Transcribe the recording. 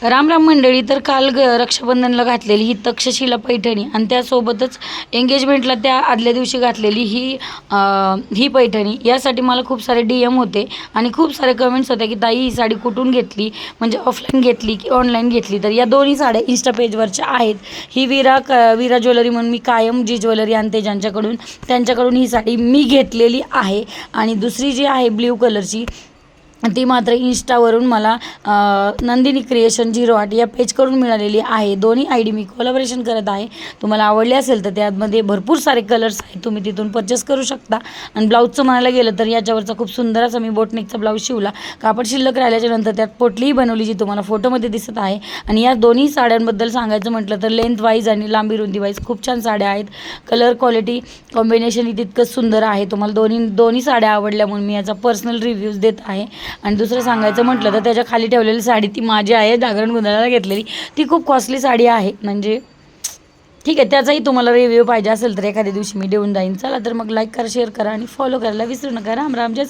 राम राम मंडळी. तर काल रक्षाबंधनला घातलेली ही तक्षशिला पैठणी आणि त्यासोबतच एंगेजमेंटला त्या आदल्या दिवशी घातलेली ही पैठणी, यासाठी मला खूप सारे DM होते आणि खूप सारे कमेंट्स होते की ताई ही साडी कुठून घेतली, म्हणजे ऑफलाईन घेतली की ऑनलाईन घेतली. तर या दोन्ही साड्या इंस्टा पेजवरच्या आहेत. ही विरा ज्वेलरी म्हणून मी कायम जी ज्वेलरी आणते त्यांच्याकडून ही साडी मी घेतलेली आहे. आणि दुसरी जी आहे ब्ल्यू कलरची, ती मात्र इंस्टावरून मला नंदिनी क्रिएशन 08 या पेजकडून मिळालेली आहे. दोन्ही ID मी कोलॅबोरेशन करत आहे. तुम्हाला आवडले असेल तर त्यामध्ये भरपूर सारे कलर्स आहेत, तुम्ही तिथून परचेस करू शकता. आणि ब्लाऊजचं म्हणायला गेलं तर याच्यावरचा खूप सुंदर असा मी बोटनेकचा ब्लाऊज शिवला. कापड शिल्लक राहिल्याच्या नंतर त्यात पोटलीही बनवली जी तुम्हाला फोटोमध्ये दिसत आहे. आणि या दोन्ही साड्यांबद्दल सांगायचं म्हटलं तर लेंथ वाईज आणि लांबी रुंदी वाईज खूप छान साड्या आहेत. कलर क्वालिटी कॉम्बिनेशन तितकंच सुंदर आहे. तुम्हाला दोन्ही साड्या आवडल्या म्हणून मी याचा पर्सनल रिव्ह्यूज देत आहे. आणि दुसरं सांगायचं म्हटलं तर त्याच्या खाली ठेवलेली साडी ती माझी आहे, जागरण गोंधळाला घेतलेली. ती खूप कॉस्टली साडी आहे, म्हणजे ठीक आहे. त्याचाही तुम्हाला रिव्ह्यू पाहिजे असेल तर एखाद्या दिवशी मी देऊन जाईन. चला तर मग लाईक करा, शेअर करा आणि फॉलो करायला विसरू नका. राम राम. जय